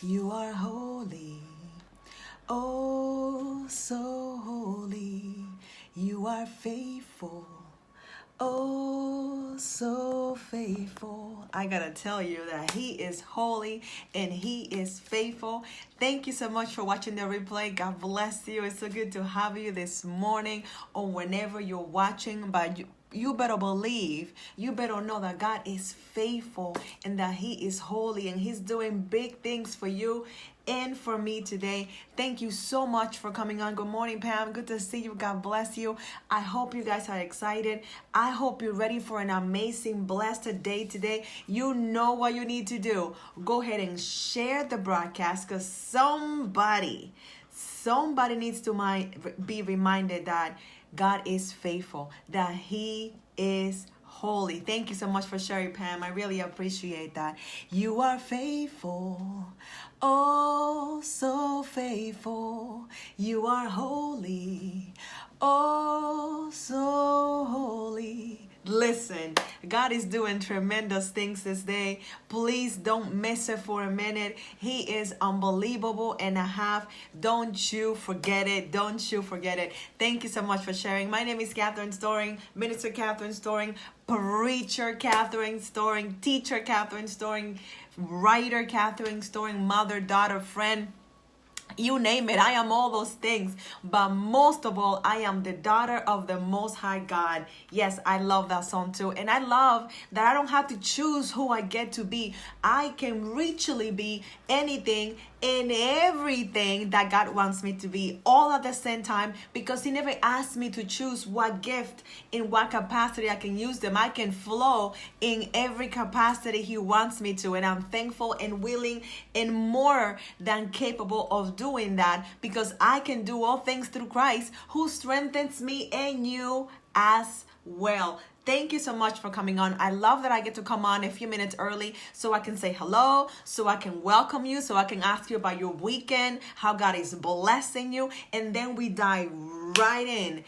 You are holy, oh so holy. You are faithful, oh so faithful. I gotta tell you that he is holy and he is faithful. Thank you so much for watching the replay. God bless you. It's so good to have you this morning or whenever you're watching. But you better believe, you better know that God is faithful and that he is holy and he's doing big things for you and for me today. Thank you so much for coming on. Good morning, Pam. Good to see you. God bless you. I hope you guys are excited. I hope you're ready for an amazing, blessed day today. You know what you need to do. Go ahead and share the broadcast because somebody needs to be reminded that God is faithful, that he is holy. Thank you so much for sharing, Pam. I really appreciate that. You are faithful, oh so faithful. You are holy, oh so holy. Listen, God is doing tremendous things this day. Please don't miss it for a minute. He is unbelievable and a half. Don't you forget it. Don't you forget it. Thank you so much for sharing. My name is Catherine Storing, Minister Catherine Storing, Preacher Catherine Storing, Teacher Catherine Storing, Writer Catherine Storing, Mother, Daughter, Friend. You name it, I am all those things. But most of all, I am the daughter of the Most High God. Yes, I love that song too. And I love that I don't have to choose who I get to be. I can richly be anything and everything that God wants me to be all at the same time, because he never asked me to choose what gift, in what capacity I can use them. I can flow in every capacity he wants me to, and I'm thankful and willing and more than capable of doing that, because I can do all things through Christ who strengthens me and you as well. Thank you so much for coming on. I love that I get to come on a few minutes early so I can say hello, so I can welcome you, so I can ask you about your weekend, how God is blessing you, and then we dive right in.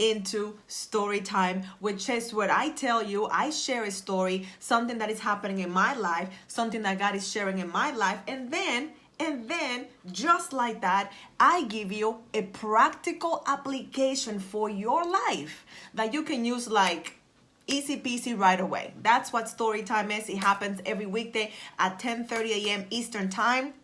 Into story time, which is what I tell you. I share a story, something that is happening in my life, something that God is sharing in my life, and then just like that, I give you a practical application for your life that you can use like easy peasy right away. That's what story time is. It happens every weekday at 10:30 a.m. Eastern time.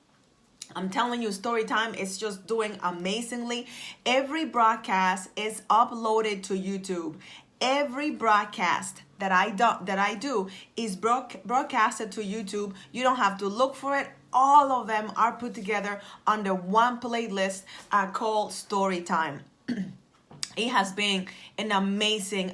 I'm telling you, story time is just doing amazingly. Every broadcast is uploaded to YouTube. Every broadcast that I do is broadcasted to YouTube. You don't have to look for it. All of them are put together under one playlist called Storytime. It has been an amazing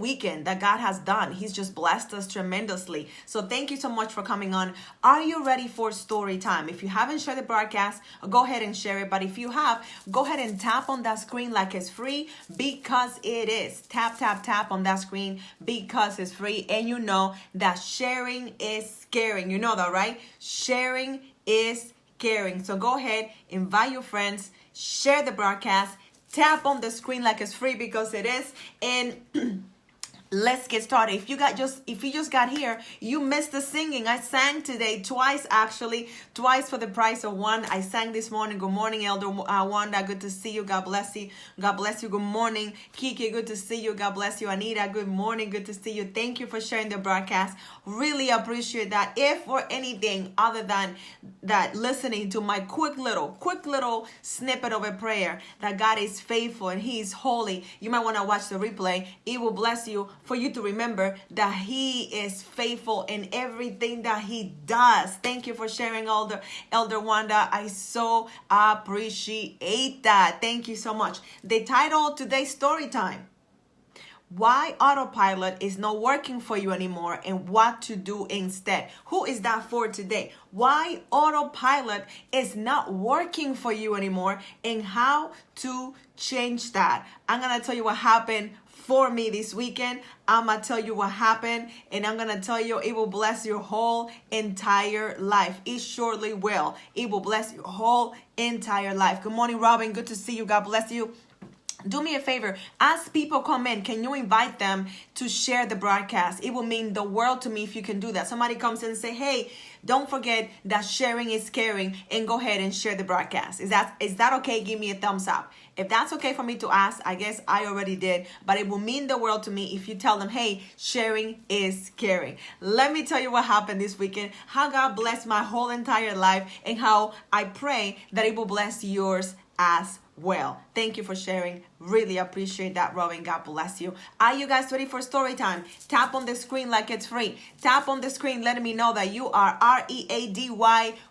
weekend that God has done. He's just blessed us tremendously. So thank you so much for coming on. Are you ready for story time? If you haven't shared the broadcast, go ahead and share it. But if you have, go ahead and tap on that screen like it's free, because it is. Tap on that screen because it's free. And you know that sharing is caring. You know that, right? Sharing is caring. So go ahead, invite your friends, share the broadcast. Tap on the screen like it's free because it is, and let's get started. If you just got here, you missed the singing. I sang today twice, actually, twice for the price of one. I sang this morning. Good morning, Elder Wanda. Good to see you. God bless you. God bless you. Good morning, Kiki. Good to see you. God bless you, Anita. Good morning. Good to see you. Thank you for sharing the broadcast. Really appreciate that. If for anything other than that, listening to my quick little snippet of a prayer that God is faithful and he is holy, you might want to watch the replay. It will bless you, for you to remember that he is faithful in everything that he does. Thank you for sharing, Elder Wanda. I so appreciate that. Thank you so much. The title of today's story time: why autopilot is not working for you anymore and what to do instead. Who is that for today? Why autopilot is not working for you anymore and how to change that. I'm going to tell you what happened for me this weekend. I'm going to tell you what happened, and I'm going to tell you it will bless your whole entire life. It surely will. It will bless your whole entire life. Good morning, Robin. Good to see you. God bless you. do me a favor, as people come in, can you invite them to share the broadcast? It will mean the world to me if you can do that. Somebody comes in and say, hey, don't forget that sharing is caring, and go ahead and share the broadcast. Is that okay? Give me a thumbs up. If that's okay for me to ask, I guess I already did, but it will mean the world to me if you tell them, hey, sharing is caring. Let me tell you what happened this weekend, how God blessed my whole entire life, and how I pray that it will bless yours as well. Thank you for sharing. Really appreciate that, Robin. God bless you. Are you guys ready for story time? Tap on the screen like it's free. Tap on the screen letting me know that you are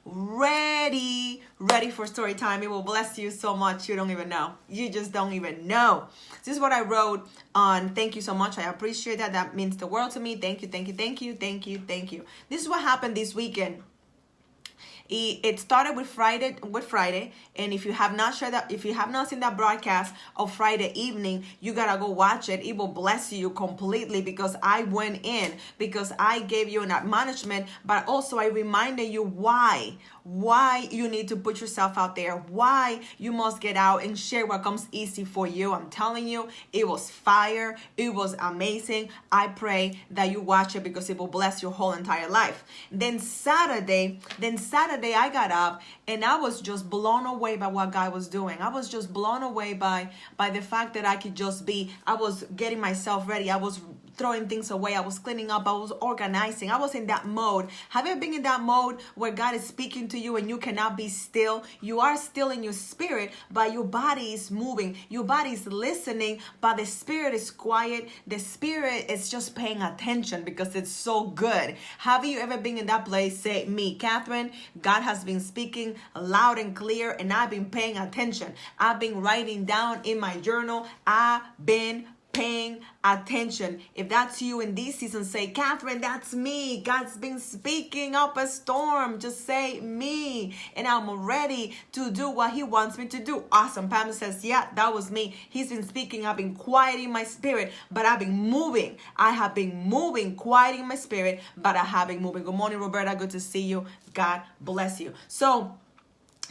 ready for story time. It will bless you so much. You don't even know. You just don't even know. This is what I wrote on thank you so much. I appreciate that. That means the world to me. Thank you, thank you, thank you, thank you, thank you. This is what happened this weekend. It started with Friday, and if you have not seen that broadcast of Friday evening, you gotta go watch it. It will bless you completely, because I went in, because I gave you an admonishment, but also I reminded you why you need to put yourself out there, why you must get out and share what comes easy for you. I'm telling you, it was fire. It was amazing. I pray that you watch it, because it will bless your whole entire life. Then Saturday, I got up and I was just blown away by what God was doing. I was just blown away by the fact that I could just be. I was getting myself ready. I was throwing things away. I was cleaning up. I was organizing. I was in that mode. Have you ever been in that mode where God is speaking to you and you cannot be still? You are still in your spirit, but your body is moving. Your body is listening, but the spirit is quiet. The spirit is just paying attention because it's so good. Have you ever been in that place? Say, me, Catherine, God has been speaking loud and clear, and I've been paying attention. I've been writing down in my journal. I've been paying attention. If that's you in this season, say, Catherine, that's me. God's been speaking up a storm. Just say me, and I'm ready to do what he wants me to do. Awesome. Pam says, yeah, that was me. He's been speaking. I've been quieting my spirit, but I've been moving. I have been moving, quieting my spirit, but I have been moving. Good morning, Roberta. Good to see you. God bless you. So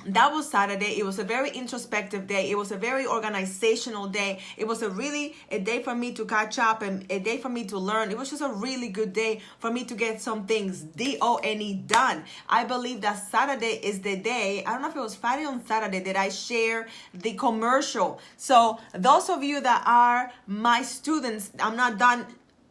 that was Saturday. It was a very introspective day. It was a very organizational day. It was a day for me to catch up, and a day for me to learn. It was just a really good day for me to get some things done. I believe that Saturday is the day, I don't know if it was Friday or Saturday, that I share the commercial. So those of you that are my students, I'm not done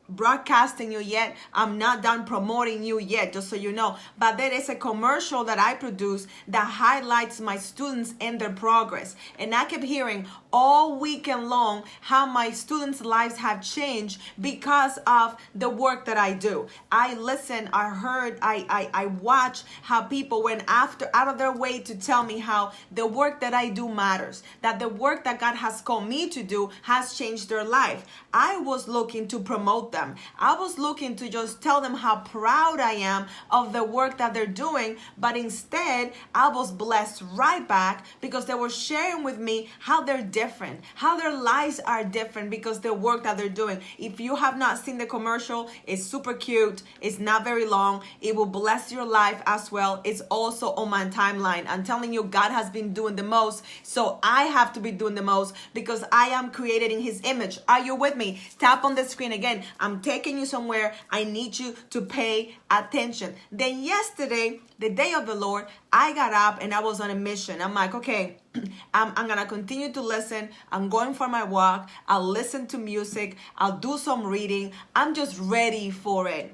broadcasting you yet. I'm not done promoting you yet, just so you know. But there is a commercial that I produce that highlights my students and their progress. And I kept hearing all weekend long how my students' lives have changed because of the work that I do. I listen, I heard, I watch how people went out of their way to tell me how the work that I do matters, that the work that God has called me to do has changed their life. I was looking to promote them. I was looking to just tell them how proud I am of the work that they're doing, but instead I was blessed right back because they were sharing with me how they're different, how their lives are different because the work that they're doing. If you have not seen the commercial, it's super cute. It's not very long. It will bless your life as well. It's also on my timeline. I'm telling you, God has been doing the most, so I have to be doing the most because I am created in his image. Are you with me? Tap on the screen again. I'm taking you somewhere. I need you to pay attention. Then yesterday, the day of the Lord, I got up and I was on a mission. I'm like, okay, I'm going to continue to listen. I'm going for my walk. I'll listen to music. I'll do some reading. I'm just ready for it.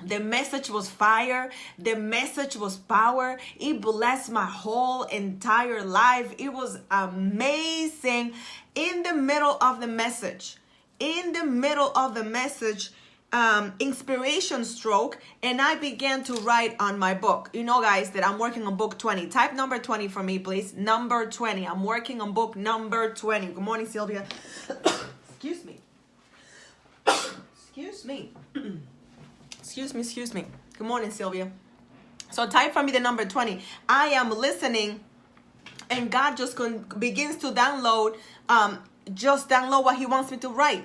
The message was fire. The message was power. It blessed my whole entire life. It was amazing. In the middle of the message, inspiration stroke, and I began to write on my book. You know, guys, that I'm working on book 20. Type number 20 for me, please. Number 20. I'm working on book number 20. Good morning, Sylvia. Excuse me. Excuse me. Excuse me. Good morning, Sylvia. So type for me the number 20. I am listening, and God just begins to download what he wants me to write.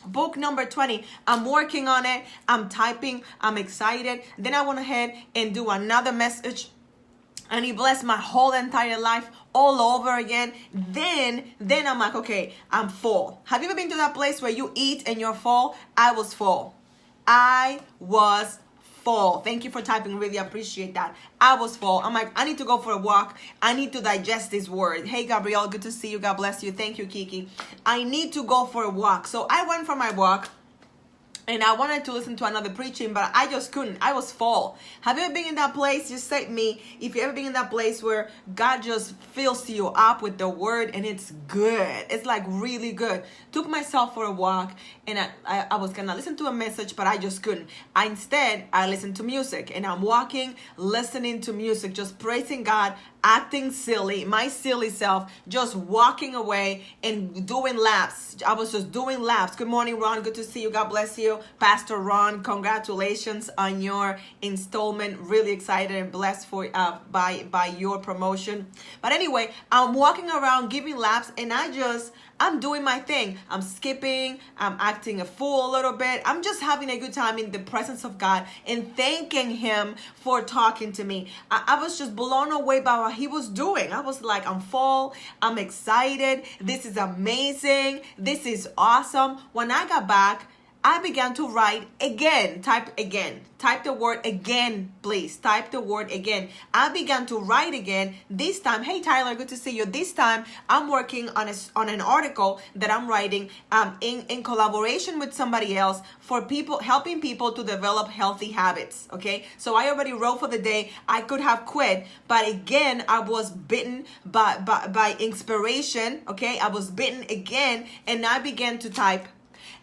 Book number 20. I'm working on it. I'm typing. I'm excited. Then I went ahead and do another message. and he blessed my whole entire life all over again. Then I'm like, okay, I'm full. Have you ever been to that place where you eat and you're full? I was full. I was full. Thank you for typing. Really appreciate that. I was full. I'm like, I need to go for a walk. I need to digest this word. Hey, Gabrielle, good to see you. God bless you. Thank you, Kiki. I need to go for a walk. So I went for my walk. And I wanted to listen to another preaching, but I just couldn't. I was full. Have you ever been in that place? Just say me, if you ever been in that place where God just fills you up with the word and it's good. It's like really good. Took myself for a walk and I was going to listen to a message, but I just couldn't. Instead, I listened to music and I'm walking, listening to music, just praising God, acting silly, my silly self, just walking away and doing laps. I was just doing laps. Good morning, Ron. Good to see you. God bless you. Pastor Ron, congratulations on your installment. Really excited and blessed for by your promotion. But anyway, I'm walking around giving laps and I'm doing my thing. I'm skipping. I'm acting a fool a little bit. I'm just having a good time in the presence of God and thanking him for talking to me. I was just blown away by what he was doing. I was like, I'm full. I'm excited. This is amazing. This is awesome. When I got back, I began to write again. Type again. Type the word again, please. Type the word again. I began to write again. This time, hey Tyler, good to see you. This time, I'm working on an article that I'm writing in collaboration with somebody else for people, helping people to develop healthy habits. Okay, so I already wrote for the day. I could have quit, but again, I was bitten by inspiration. Okay, I was bitten again, and I began to type.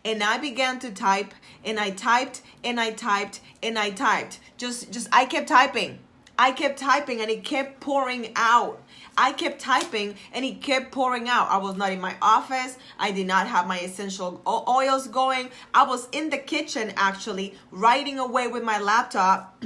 And I began to type, and I typed, and I typed, and I typed. I kept typing. I kept typing, and it kept pouring out. I kept typing, and it kept pouring out. I was not in my office. I did not have my essential oils going. I was in the kitchen, actually, writing away with my laptop,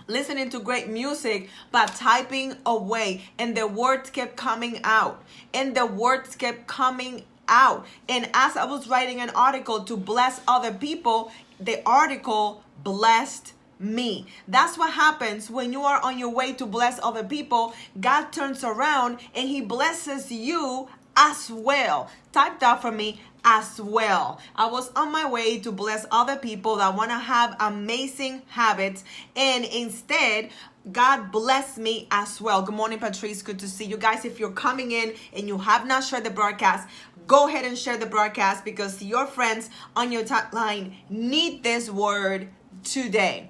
listening to great music, but typing away. And the words kept coming out. And the words kept coming out. And as I was writing an article to bless other people, the article blessed me. That's what happens when you are on your way to bless other people. God turns around and he blesses you as well. Type that for me, as well. I was on my way to bless other people that want to have amazing habits, and instead God bless me as well. Good morning, Patrice. Good to see you guys. If you're coming in and you have not shared the broadcast, go ahead and share the broadcast because your friends on your timeline need this word today.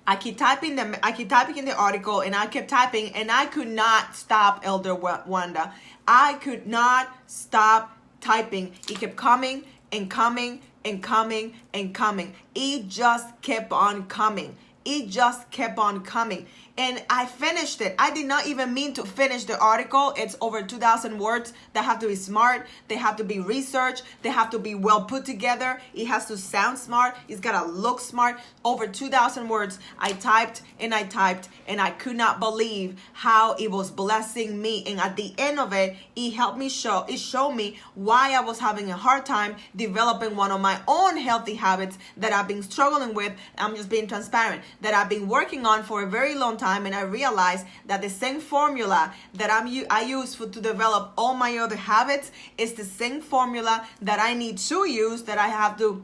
I keep typing in the article, and I kept typing, and I could not stop, Elder Wanda. I could not stop typing. It kept coming and coming and coming and coming. It just kept on coming. It just kept on coming. And I finished it. I did not even mean to finish the article. It's over 2,000 words that have to be smart. They have to be researched. They have to be well put together. It has to sound smart. It's got to look smart. Over 2,000 words. I typed and I typed, and I could not believe how it was blessing me. And at the end of it, it helped me it showed me why I was having a hard time developing one of my own healthy habits that I've been struggling with. I'm just being transparent, that I've been working on for a very long time, and I realized that the same formula that I use to develop all my other habits is the same formula that I need to use, that I have to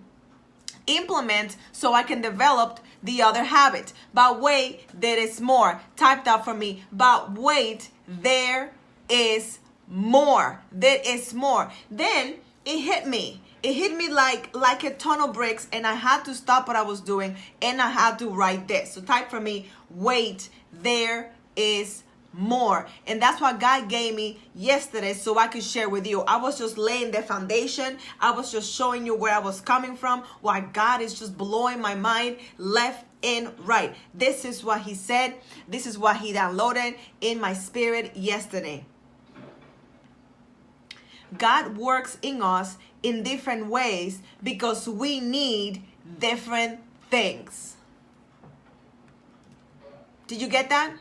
implement so I can develop the other habit. But wait, there is more. Type that for me. But wait, there is more. There is more. Then it hit me. It hit me like a ton of bricks, and I had to stop what I was doing, and I had to write this. So type for me, wait, there is more. And that's what God gave me yesterday so I could share with you. I was just laying the foundation. I was just showing you where I was coming from, why God is just blowing my mind left and right. This is what he said. This is what he downloaded in my spirit yesterday. God works in us in different ways because we need different things. Did you get that?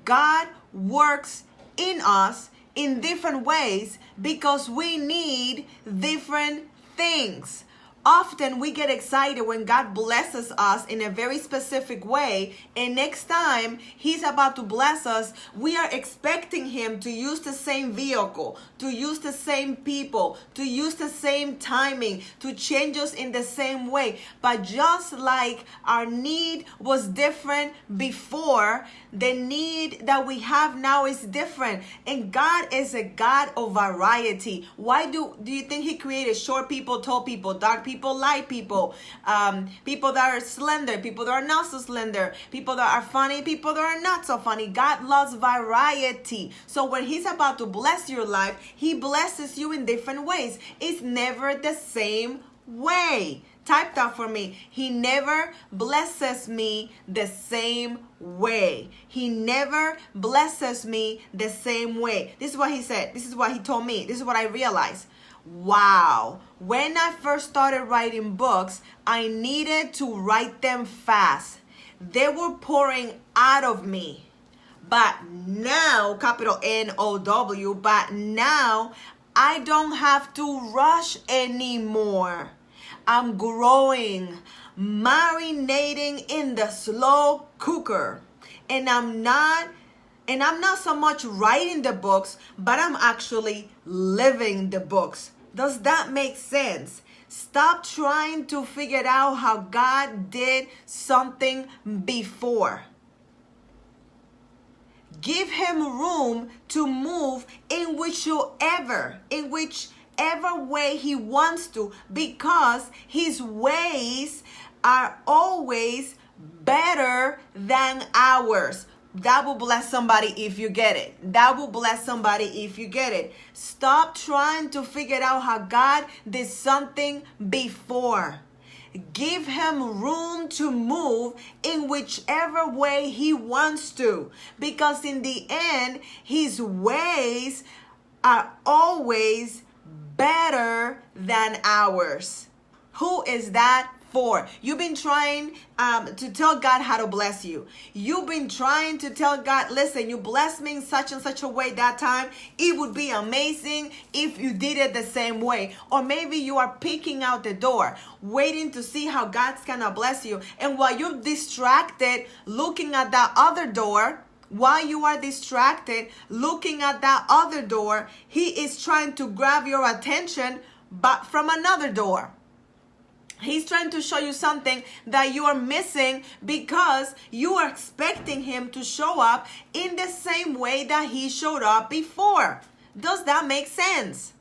God works in us in different ways because we need different things. Often we get excited when God blesses us in a very specific way, and next time he's about to bless us, we are expecting him to use the same vehicle, to use the same people, to use the same timing, to change us in the same way. But just like our need was different before, the need that we have now is different. And God is a God of variety. Why do you think he created short people, tall people, dark people, light people, people that are slender, people that are not so slender, people that are funny, people that are not so funny? God loves variety. So when he's about to bless your life, he blesses you in different ways. It's never the same way. Type that for me. He never blesses me the same way. He never blesses me the same way. This is what he said. This is what he told me. This is what I realized. Wow. When I first started writing books, I needed to write them fast. They were pouring out of me. But now, capital N-O-W, but now I don't have to rush anymore. I'm growing, marinating in the slow cooker. And I'm not so much writing the books, but I'm actually living the books. Does that make sense? Stop trying to figure out how God did something before. Give him room to move in whichever way he wants to, because his ways are always better than ours. That will bless somebody if you get it. That will bless somebody if you get it. Stop trying to figure out how God did something before. Give him room to move in whichever way he wants to, because in the end, his ways are always better than ours. Who is that for? You've been trying to tell God how to bless you. You've been trying to tell God, listen, you blessed me in such and such a way that time. It would be amazing if you did it the same way. Or maybe you are peeking out the door, waiting to see how God's gonna bless you. And while you're distracted looking at that other door, he is trying to grab your attention, but from another door. He's trying to show you something that you are missing because you are expecting him to show up in the same way that he showed up before. Does that make sense?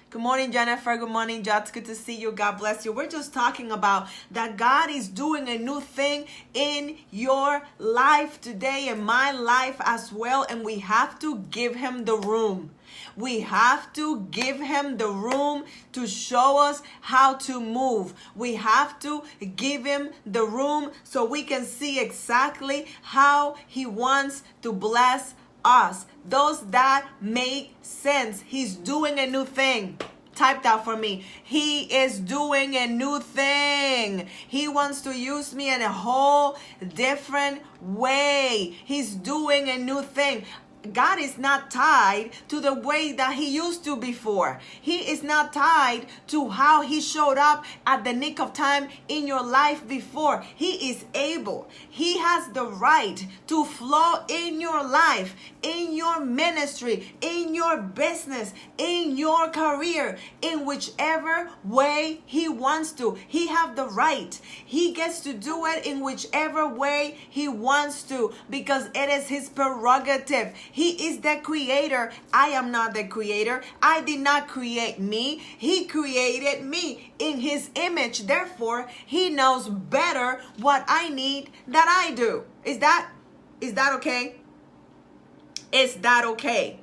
Good morning, Jennifer. Good morning, Jots. Good to see you. God bless you. We're just talking about that God is doing a new thing in your life today, in my life as well. And we have to give him the room. We have to give him the room to show us how to move. We have to give him the room so we can see exactly how he wants to bless us. Does that make sense? He's doing a new thing. Type that for me. He is doing a new thing. He wants to use me in a whole different way. He's doing a new thing. God is not tied to the way that he used to before. He is not tied to how he showed up at the nick of time in your life before. He is able. He has the right to flow in your life, in your ministry, in your business, in your career, in whichever way he wants to. He has the right. He gets to do it in whichever way he wants to, because it is his prerogative. He is the creator. I am not the creator. I did not create me. He created me in his image. Therefore, he knows better what I need than I do. Is that okay? Is that okay?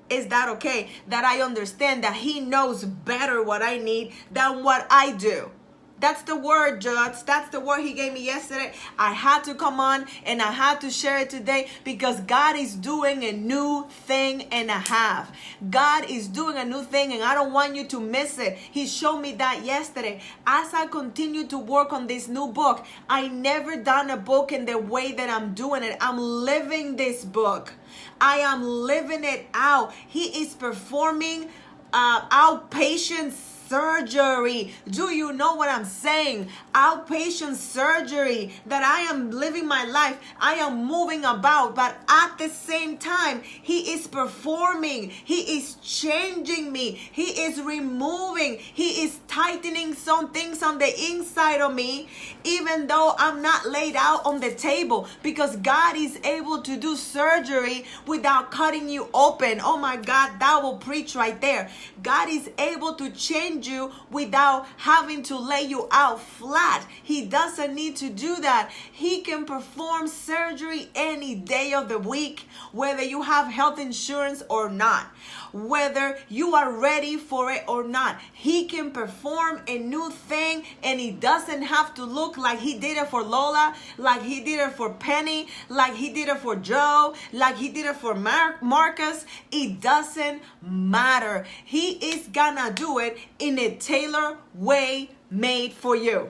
Is that okay? That I understand that he knows better what I need than what I do. That's the word, Judge. That's the word he gave me yesterday. I had to come on and I had to share it today because God is doing a new thing and a half. God is doing a new thing and I don't want you to miss it. He showed me that yesterday. As I continue to work on this new book, I never done a book in the way that I'm doing it. I'm living this book. I am living it out. He is performing outpatient surgery. Do you know what I'm saying? Outpatient surgery, that I am living my life, I am moving about, but at the same time, he is performing, he is changing me, he is removing, he is tightening some things on the inside of me, even though I'm not laid out on the table, because God is able to do surgery without cutting you open. Oh my God, that will preach right there. God is able to change you without having to lay you out flat. He doesn't need to do that. He can perform surgery any day of the week, whether you have health insurance or not, whether you are ready for it or not. He can perform a new thing, and it doesn't have to look like he did it for Lola, like he did it for Penny, like he did it for Joe, like he did it for Marcus. It doesn't matter. He is gonna do it in a tailored way made for you.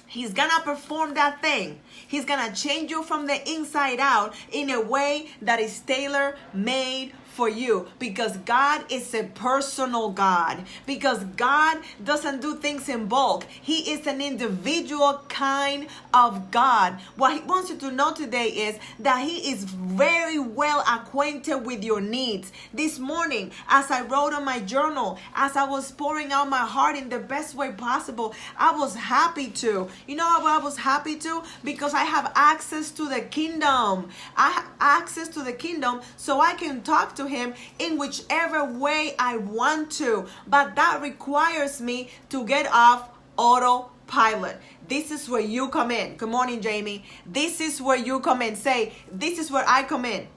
He's gonna perform that thing. He's gonna change you from the inside out in a way that is tailor made for you, because God is a personal God, because God doesn't do things in bulk. He is an individual kind of God. What he wants you to know today is that he is very well acquainted with your needs. This morning, as I wrote on my journal, as I was pouring out my heart in the best way possible, I was happy to. You know why I was happy to? Because I have access to the kingdom. I have access to the kingdom, so I can talk to him in whichever way I want to. But that requires me to get off autopilot. This is where you come in. Good morning, Jamie. This is where you come in. Say, this is where I come in.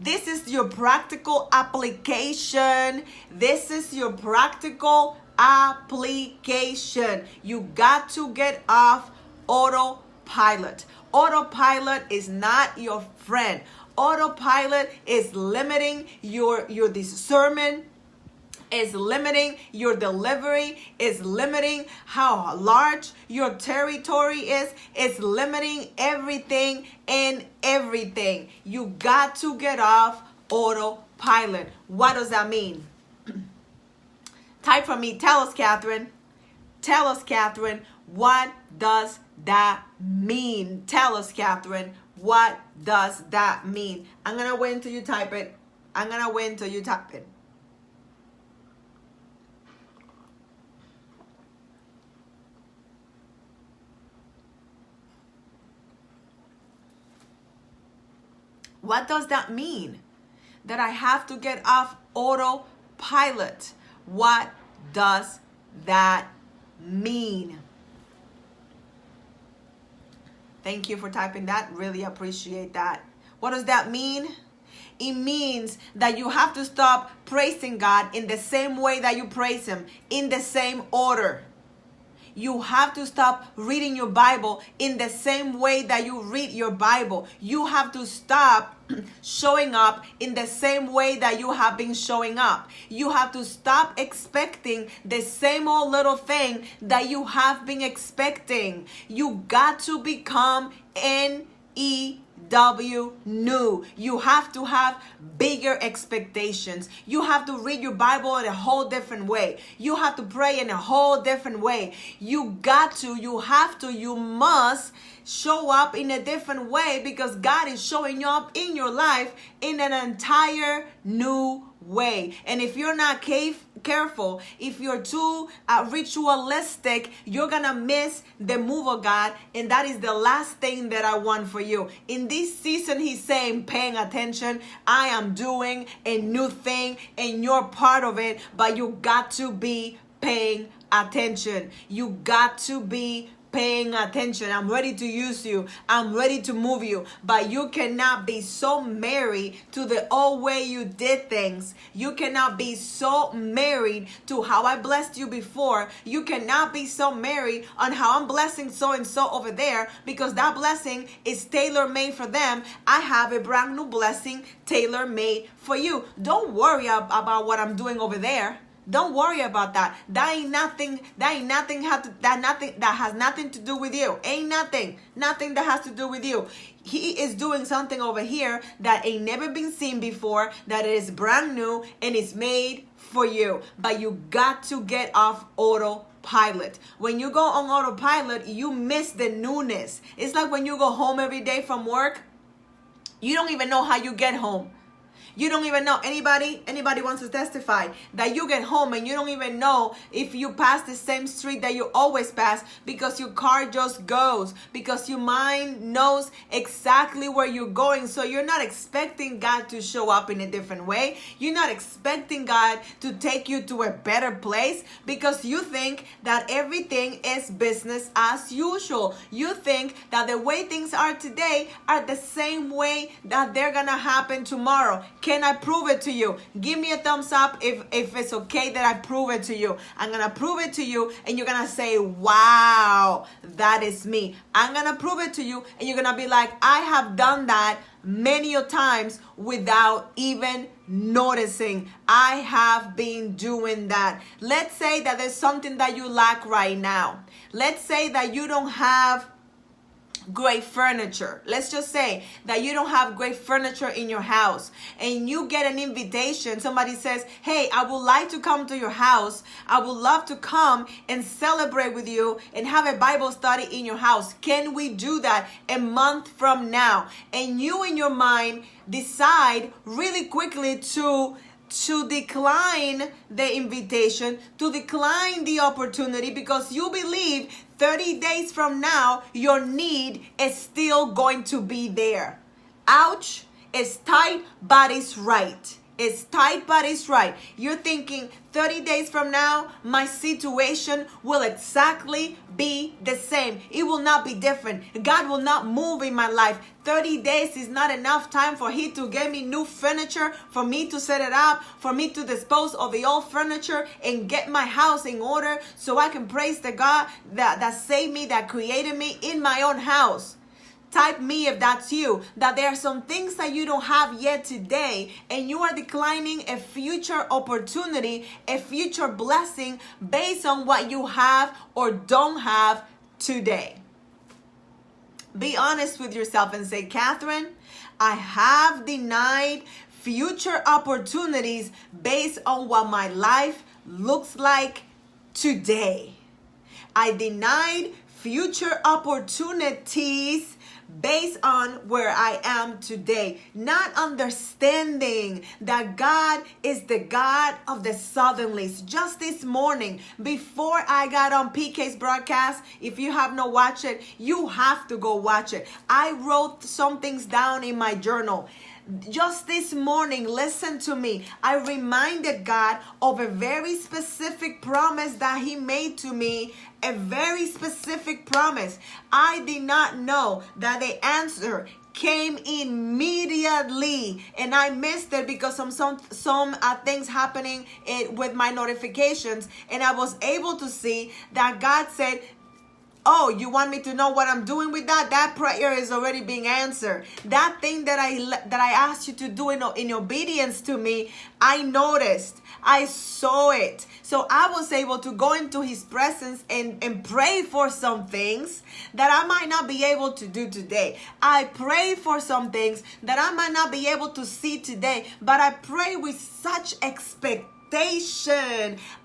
This is your practical application. This is your practical application. You got to get off autopilot. Autopilot is not your friend. Autopilot is limiting your discernment, is limiting your delivery, is limiting how large your territory is limiting everything and everything. You got to get off autopilot. What does that mean? Type for me. Tell us, Catherine. Tell us, Catherine. What does that mean? Tell us, Catherine. What does that mean? I'm going to wait until you type it. I'm going to wait until you type it. What does that mean? That I have to get off autopilot. What does that mean? Thank you for typing that. Really appreciate that. What does that mean? It means that you have to stop praising God in the same way that you praise him, in the same order. You have to stop reading your Bible in the same way that you read your Bible. You have to stop showing up in the same way that you have been showing up. You have to stop expecting the same old little thing that you have been expecting. You got to become new. You have to have bigger expectations. You have to read your Bible in a whole different way. You have to pray in a whole different way. You must show up in a different way, because God is showing you up in your life in an entire new way. And if you're not careful, if you're too ritualistic, you're gonna miss the move of God. And that is the last thing that I want for you. In this season, he's saying, paying attention. I am doing a new thing and you're part of it, but you got to be paying attention. You got to be paying attention. I'm ready to use you. I'm ready to move you. But you cannot be so married to the old way you did things. You cannot be so married to how I blessed you before. You cannot be so married on how I'm blessing so and so over there, because that blessing is tailor-made for them. I have a brand new blessing tailor-made for you. Don't worry about what I'm doing over there. Don't worry about that. That has nothing to do with you. Ain't nothing that has to do with you. He is doing something over here that ain't never been seen before, that is brand new and is made for you. But you got to get off autopilot. When you go on autopilot, you miss the newness. It's like when you go home every day from work, you don't even know how you get home. You don't even know. Anybody wants to testify that you get home and you don't even know if you pass the same street that you always pass, because your car just goes, because your mind knows exactly where you're going. So you're not expecting God to show up in a different way. You're not expecting God to take you to a better place, because you think that everything is business as usual. You think that the way things are today are the same way that they're gonna happen tomorrow. Can I prove it to you? Give me a thumbs up if it's okay that I prove it to you. I'm going to prove it to you and you're going to say, wow, that is me. I'm going to prove it to you and you're going to be like, I have done that many a times without even noticing. I have been doing that. Let's say that there's something that you lack right now. Let's say that you don't have great furniture. Let's just say that you don't have great furniture in your house and you get an invitation. Somebody says, hey, I would like to come to your house. I would love to come and celebrate with you and have a Bible study in your house. Can we do that a month from now? And you in your mind decide really quickly to decline the invitation, to decline the opportunity, because you believe 30 days from now, your need is still going to be there. Ouch. It's tight, but it's right. It's tight, but it's right. You're thinking 30 days from now, my situation will exactly be the same. It will not be different. God will not move in my life. 30 days is not enough time for He to get me new furniture, for me to set it up, for me to dispose of the old furniture and get my house in order so I can praise the God that saved me, that created me in my own house. Type me if that's you, that there are some things that you don't have yet today and you are declining a future opportunity, a future blessing based on what you have or don't have today. Be honest with yourself and say, Catherine, I have denied future opportunities based on what my life looks like today. I denied future opportunities based on where I am today, not understanding that God is the God of the suddenlies. Just this morning, before I got on PK's broadcast, if you have not watched it, you have to go watch it. I wrote some things down in my journal. Just this morning, listen to me. I reminded God of a very specific promise that He made to me, a very specific promise. I did not know that the answer came immediately, and I missed it because some things happening with my notifications, and I was able to see that God said, oh, you want me to know what I'm doing with that? That prayer is already being answered. That thing that I asked you to do in obedience to me, I noticed. I saw it. So I was able to go into His presence and pray for some things that I might not be able to do today. I pray for some things that I might not be able to see today, but I pray with such expectation.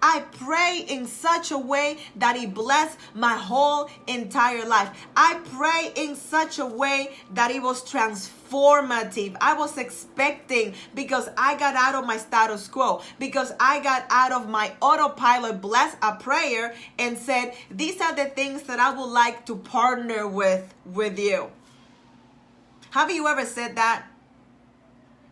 I pray in such a way that He bless my whole entire life. I pray in such a way that it was transformative. I was expecting, because I got out of my status quo, because I got out of my autopilot, blessed a prayer and said, these are the things that I would like to partner with you. Have you ever said that?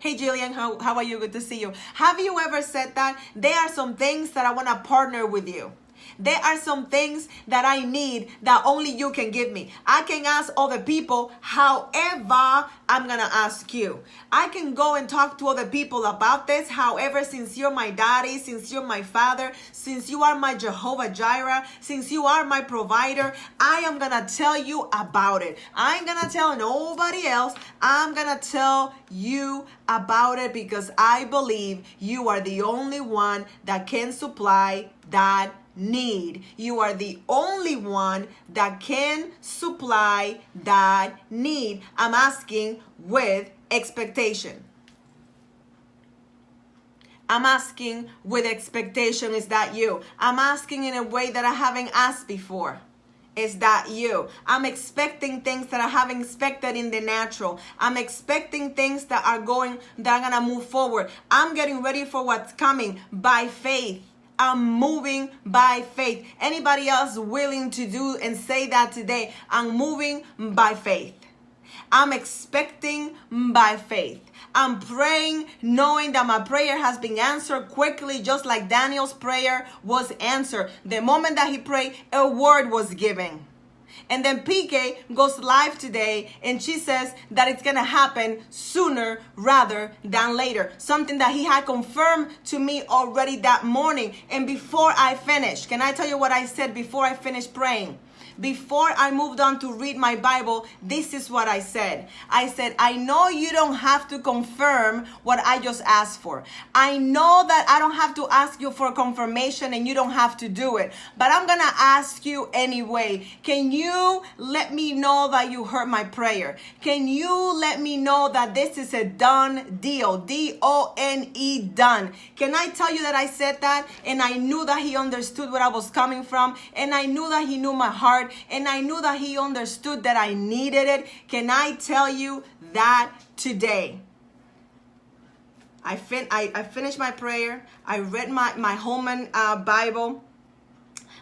Hey Jillian, how are you? Good to see you. Have you ever said that? There are some things that I want to partner with you. There are some things that I need that only you can give me. I can ask other people, however, I'm going to ask you. I can go and talk to other people about this. However, since you're my daddy, since you're my father, since you are my Jehovah Jireh, since you are my provider, I am going to tell you about it. I ain't going to tell nobody else. I'm going to tell you about it because I believe you are the only one that can supply that need. You are the only one that can supply that need. I'm asking with expectation. I'm asking with expectation. Is that you? I'm asking in a way that I haven't asked before. Is that you? I'm expecting things that I haven't expected in the natural. I'm expecting things that are gonna move forward. I'm getting ready for what's coming by faith. I'm moving by faith. Anybody else willing to do and say that today? I'm moving by faith. I'm expecting by faith. I'm praying knowing that my prayer has been answered quickly, just like Daniel's prayer was answered. The moment that he prayed, a word was given. And then PK goes live today and she says that it's going to happen sooner rather than later. Something that he had confirmed to me already that morning. And before I finished, can I tell you what I said before I finished praying? Before I moved on to read my Bible, this is what I said. I said, I know you don't have to confirm what I just asked for. I know that I don't have to ask you for confirmation and you don't have to do it. But I'm going to ask you anyway. Can you let me know that you heard my prayer? Can you let me know that this is a done deal? D-O-N-E, done. Can I tell you that I said that? And I knew that he understood where I was coming from. And I knew that he knew my heart. And I knew that he understood that I needed it. Can I tell you that today? I finished my prayer. I read my Holman Bible.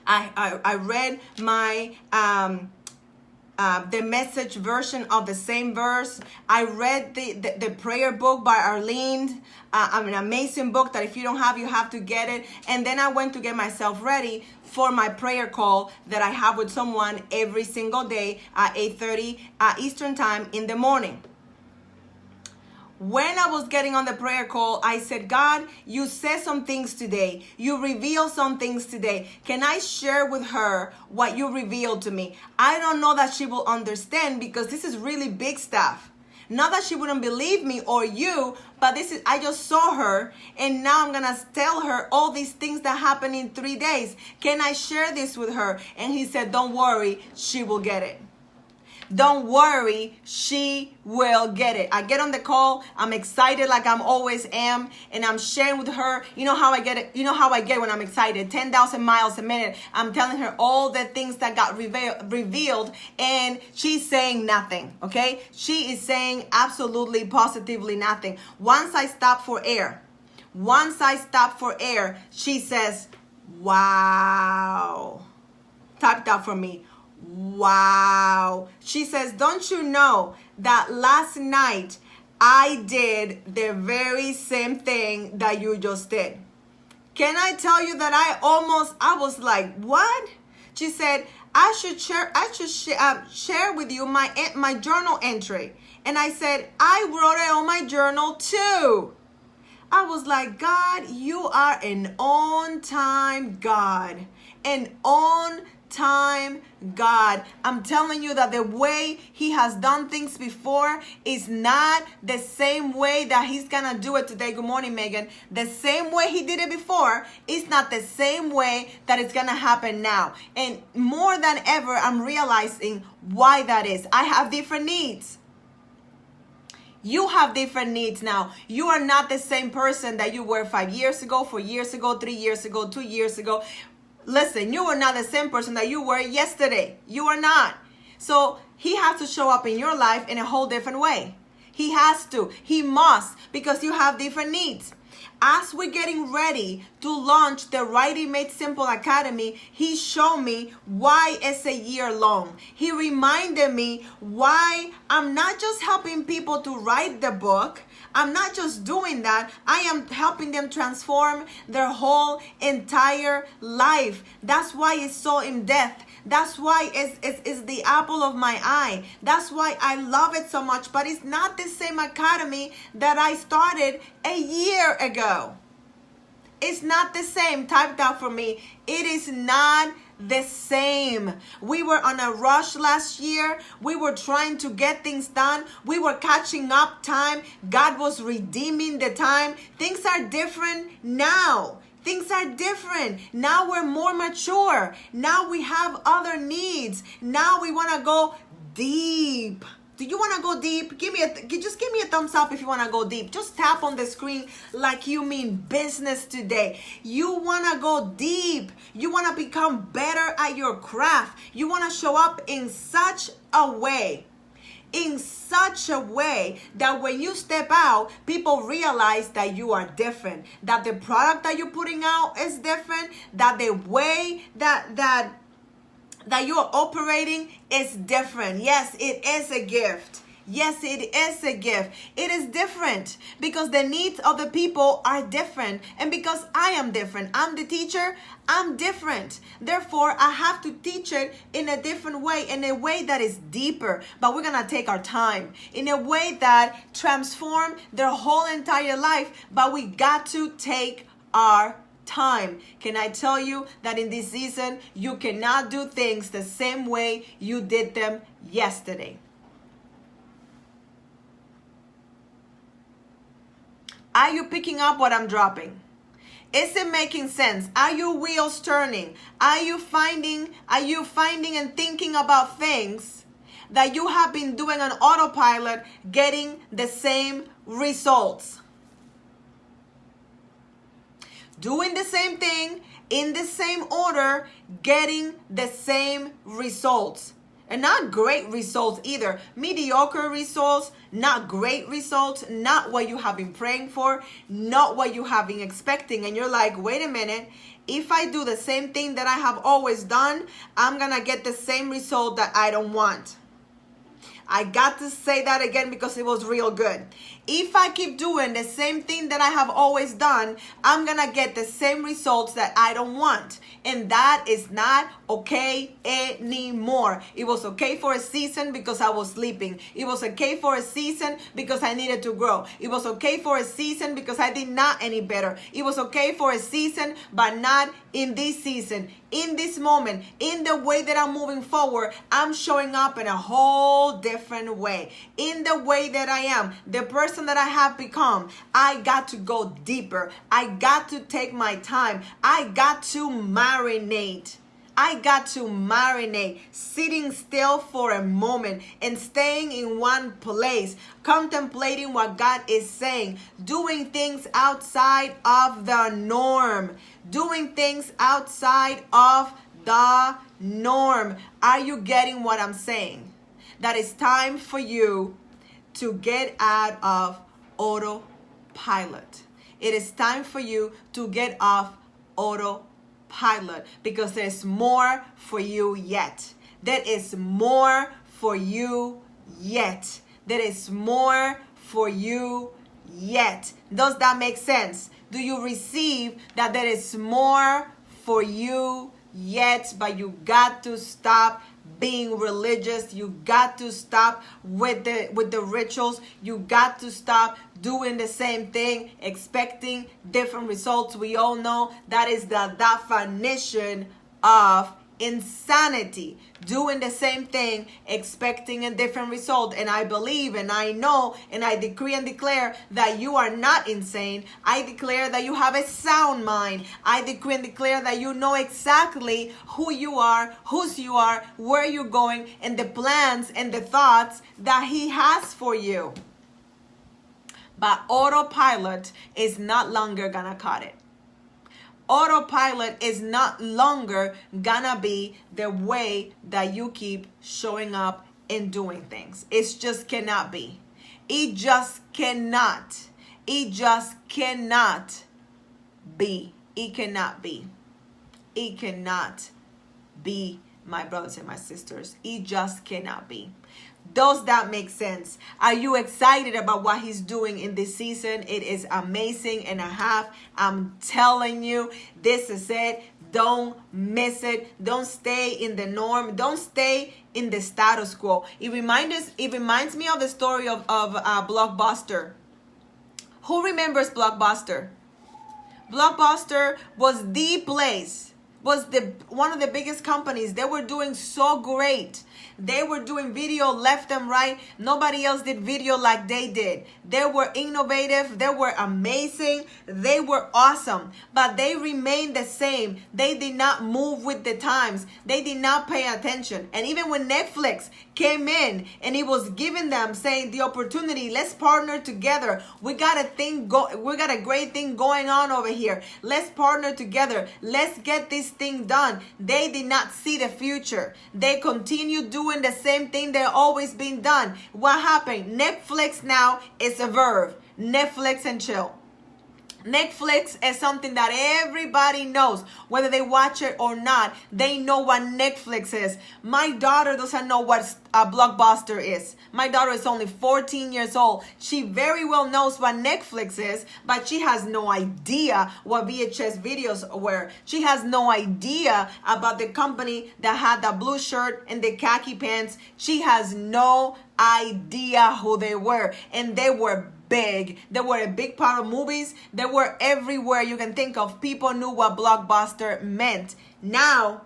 I read my the Message version of the same verse. I read the prayer book by Arlene. An amazing book that if you don't have, you have to get it. And then I went to get myself ready for my prayer call that I have with someone every single day at 8:30 Eastern time in the morning. When I was getting on the prayer call, I said, God, you said some things today. You revealed some things today. Can I share with her what you revealed to me? I don't know that she will understand because this is really big stuff. Not that she wouldn't believe me or you, but I just saw her and now I'm going to tell her all these things that happened in 3 days. Can I share this with her? And he said, don't worry, she will get it. Don't worry, she will get it. I get on the call. I'm excited like I'm always am. And I'm sharing with her. You know how I get it. You know how I get when I'm excited. 10,000 miles a minute. I'm telling her all the things that got revealed. And she's saying nothing. Okay? She is saying absolutely, positively nothing. Once I stop for air, she says, wow. Type that for me. Wow. She says, don't you know that last night I did the very same thing that you just did? Can I tell you that I was like, what? She said, I should share with you my journal entry. And I said, I wrote it on my journal too. I was like, God, you are an on-time God. An on-time God. I'm telling you that the way he has done things before is not the same way that he's gonna do it today. Good morning, Megan. The same way he did it before is not the same way that it's gonna happen now. And more than ever, I'm realizing why that is. I have different needs. You have different needs now. You are not the same person that you were 5 years ago, 4 years ago, 3 years ago, 2 years ago. Listen, you are not the same person that you were yesterday. You are not. So he has to show up in your life in a whole different way. He has to. He must, because you have different needs. As we're getting ready to launch the Writing Made Simple Academy, he showed me why it's a year long. He reminded me why I'm not just helping people to write the book. I'm not just doing that. I am helping them transform their whole entire life. That's why it's so in depth. That's why it's the apple of my eye. That's why I love it so much. But it's not the same academy that I started a year ago. It's not the same. Type that for me. It is not the same. We were on a rush last year. We were trying to get things done. We were catching up time. God was redeeming the time. Things are different now. Things are different. Now we're more mature. Now we have other needs. Now we want to go deep. Do you want to go deep? Just give me a thumbs up if you want to go deep. Just tap on the screen like you mean business today. You want to go deep. You want to become better at your craft. You want to show up in such a way that when you step out, people realize that you are different, that the product that you're putting out is different, that the way that you're operating is different. Yes, it is a gift. Yes, it is a gift. It is different because the needs of the people are different. And because I am different, I'm the teacher, I'm different. Therefore, I have to teach it in a different way, in a way that is deeper. But we're going to take our time, in a way that transform their whole entire life. But we got to take our time. Can I tell you that in this season, you cannot do things the same way you did them yesterday? Are you picking up what I'm dropping? Is it making sense? Are your wheels turning? Are you finding and thinking about things that you have been doing on autopilot, getting the same results? Doing the same thing in the same order, getting the same results. And not great results either. Mediocre results, not great results, not what you have been praying for, not what you have been expecting. And you're like, wait a minute, if I do the same thing that I have always done, I'm going to get the same result that I don't want. I got to say that again because it was real good. If I keep doing the same thing that I have always done, I'm going to get the same results that I don't want. And that is not okay anymore. It was okay for a season because I was sleeping. It was okay for a season because I needed to grow. It was okay for a season because I did not any better. It was okay for a season, but not in this season. In this moment, in the way that I'm moving forward, I'm showing up in a whole different way. In the way that I am, the person that I have become, I got to go deeper. I got to take my time. I got to marinate. I got to marinate, sitting still for a moment and staying in one place, contemplating what God is saying, doing things outside of the norm, doing things outside of the norm. Are you getting what I'm saying? That it's time for you to get out of autopilot. It is time for you to get off autopilot because there's more for you yet. There is more for you yet. There is more for you yet. Does that make sense? Do you receive that there is more for you yet? But you got to stop being religious. You got to stop with the rituals. You got to stop doing the same thing, expecting different results. We all know that is the definition of insanity. Doing the same thing, expecting a different result. And I believe and I know and I decree and declare that you are not insane. I declare that you have a sound mind. I decree and declare that you know exactly who you are, whose you are, where you're going, and the plans and the thoughts that He has for you. But autopilot is not longer gonna cut it. Autopilot is not longer gonna be the way that you keep showing up and doing things. It just cannot be. It just cannot. It just cannot be. It cannot be. It cannot be, my brothers and my sisters. It just cannot be. Does that make sense? Are you excited about what he's doing in this season? It is amazing and a half. I'm telling you, this is it. Don't miss it. Don't stay in the norm. Don't stay in the status quo. It reminds me of the story of Blockbuster. Who remembers Blockbuster? Blockbuster was the place, was one of the biggest companies. They were doing so great. They were doing video left and right. Nobody else did video like they did. They were innovative. They were amazing. They were awesome. But they remained the same. They did not move with the times. They did not pay attention. And even when Netflix came in and it was giving them, saying the opportunity, let's partner together. We got a great thing going on over here. Let's partner together. Let's get this thing done. They did not see the future. They continued doing the same thing they've always been done. What happened? Netflix now is a verb. Netflix and chill. Netflix is something that everybody knows, whether they watch it or not. They know what Netflix is. My daughter doesn't know what a Blockbuster is. My daughter is only 14 years old. She very well knows what Netflix is, but she has no idea what VHS videos were. She has no idea about the company that had the blue shirt and the khaki pants. She has no idea who they were, and they were big. They were a big part of movies. They were everywhere you can think of. People knew what Blockbuster meant. Now,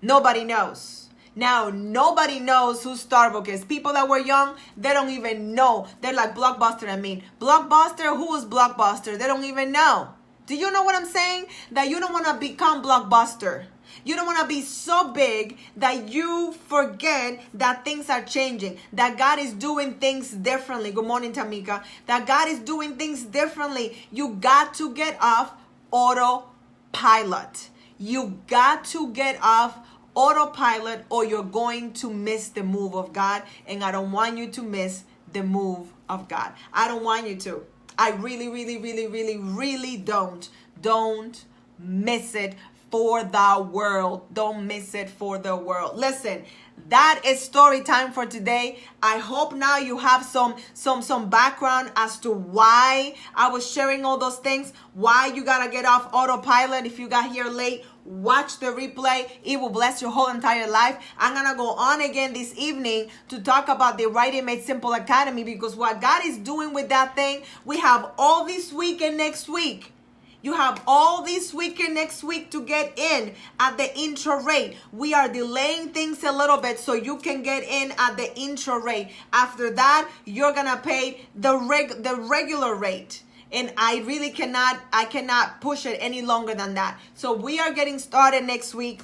nobody knows. Now, nobody knows who Starbucks is. People that were young, they don't even know. They're like, Blockbuster, Blockbuster, who is Blockbuster? They don't even know. Do you know what I'm saying? That you don't want to become Blockbuster. You don't want to be so big that you forget that things are changing, that God is doing things differently. Good morning, Tamika. That God is doing things differently. You got to get off autopilot. You got to get off autopilot or you're going to miss the move of God. And I don't want you to miss the move of God. I don't want you to. I really, really, really, really, really don't. Don't miss it for the world. Don't miss it for the world. Listen, that is story time for today. I hope now you have some background as to why I was sharing all those things, why you gotta get off autopilot. If you got here late, watch the replay. It will bless your whole entire life. I'm gonna go on again this evening to talk about the Writing Made Simple Academy, because what God is doing with that thing, we have all this week and next week. You have all this week and next week to get in at the intro rate. We are delaying things a little bit so you can get in at the intro rate. After that, you're going to pay the regular rate. And I really cannot push it any longer than that. So we are getting started next week.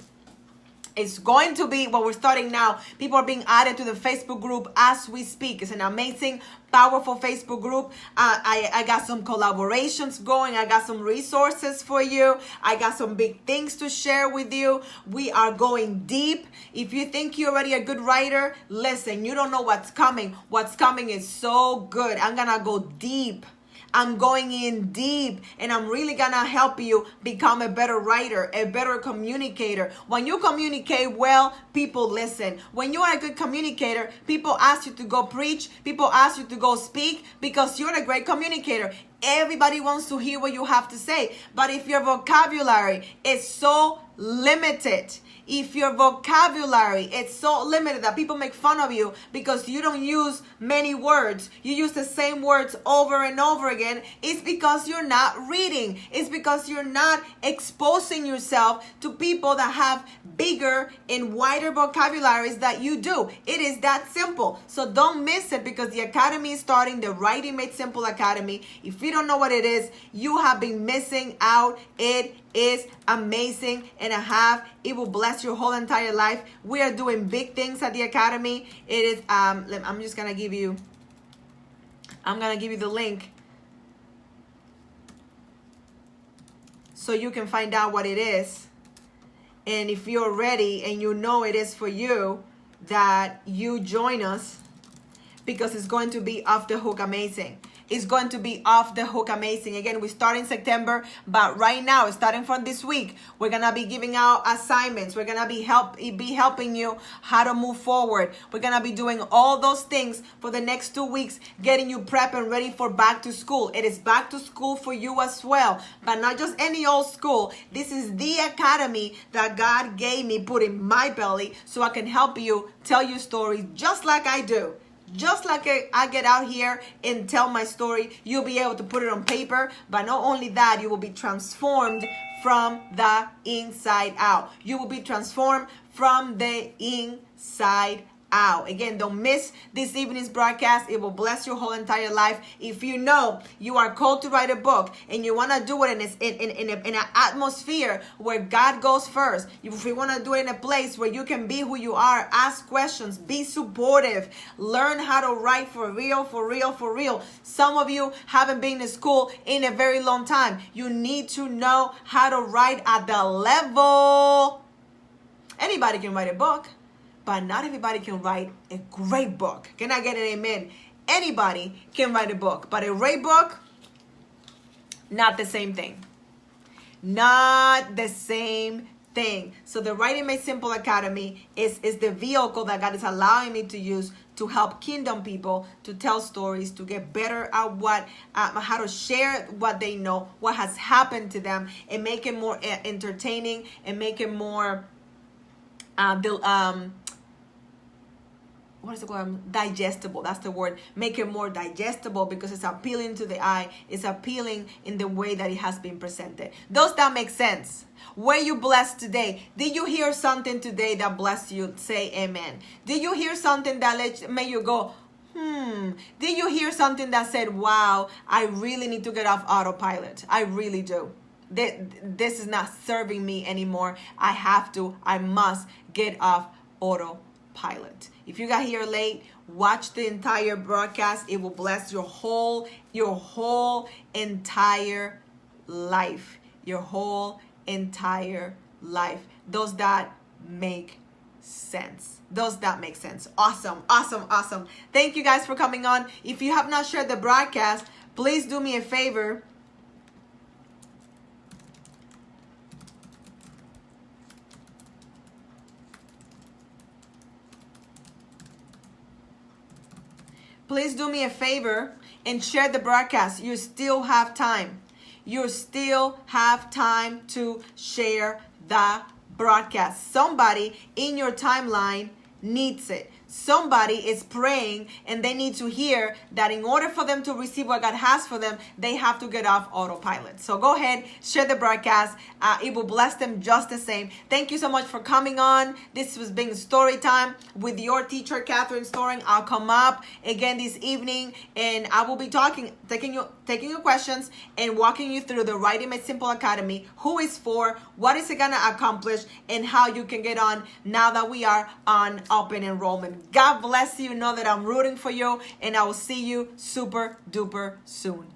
It's going to be, well, we're starting now. People are being added to the Facebook group as we speak. It's an amazing, powerful Facebook group. I got some collaborations going. I got some resources for you. I got some big things to share with you. We are going deep. If you think you're already a good writer, listen, you don't know what's coming. What's coming is so good. I'm going to go deep. I'm going in deep, and I'm really gonna help you become a better writer, a better communicator. When you communicate well, people listen. When you are a good communicator, people ask you to go preach, people ask you to go speak because you're a great communicator. Everybody wants to hear what you have to say. But if your vocabulary is so limited, if your vocabulary is so limited that people make fun of you because you don't use many words, you use the same words over and over again, it's because you're not reading. It's because you're not exposing yourself to people that have bigger and wider vocabularies that you do. It is that simple. So don't miss it, because the Academy is starting, the Writing Made Simple Academy. If you don't know what it is, you have been missing out. It is amazing and a half. It will bless your whole entire life. We are doing big things at the Academy. It is I'm gonna give you the link so you can find out what it is. And if you're ready and you know it is for you, that you join us, because it's going to be off the hook amazing. It's going to be off the hook amazing. Again, we start in September, but right now, starting from this week, we're going to be giving out assignments. We're going to be helping you how to move forward. We're going to be doing all those things for the next 2 weeks, getting you prepped and ready for back to school. It is back to school for you as well, but not just any old school. This is the academy that God gave me, put in my belly, so I can help you tell your stories just like I do. Just like I get out here and tell my story, you'll be able to put it on paper. But not only that, you will be transformed from the inside out. You will be transformed from the inside out. Again, don't miss this evening's broadcast. It will bless your whole entire life. If you know you are called to write a book and you want to do it in an atmosphere where God goes first, if you want to do it in a place where you can be who you are, ask questions, be supportive, learn how to write for real, for real, for real. Some of you haven't been to school in a very long time. You need to know how to write at the level. Anybody can write a book, but not everybody can write a great book. Can I get an amen? Anybody can write a book, but a great book, not the same thing. Not the same thing. So the Writing Made Simple Academy is the vehicle that God is allowing me to use to help kingdom people to tell stories, to get better at how to share what they know, what has happened to them, and make it more entertaining and make it more what is it called? Digestible. That's the word. Make it more digestible because it's appealing to the eye. It's appealing in the way that it has been presented. Does that make sense? Were you blessed today? Did you hear something today that blessed you? Say amen. Did you hear something that made you go, Did you hear something that said, wow, I really need to get off autopilot? I really do. This is not serving me anymore. I must get off autopilot. If you got here late, watch the entire broadcast. It will bless your whole entire life. Your whole entire life. Does that make sense? Does that make sense? Awesome, awesome, awesome. Thank you guys for coming on. If you have not shared the broadcast, please do me a favor. Please do me a favor and share the broadcast. You still have time. You still have time to share the broadcast. Somebody in your timeline needs it. Somebody is praying and they need to hear that in order for them to receive what God has for them, they have to get off autopilot. So go ahead, share the broadcast. It will bless them just the same. Thank you so much for coming on. This was being story time with your teacher, Catherine Storing. I'll come up again this evening and I will be taking your questions and walking you through the Writing Made Simple Academy, who is for, what is it going to accomplish, and how you can get on now that we are on open enrollment. God bless you. Know that I'm rooting for you, and I will see you super duper soon.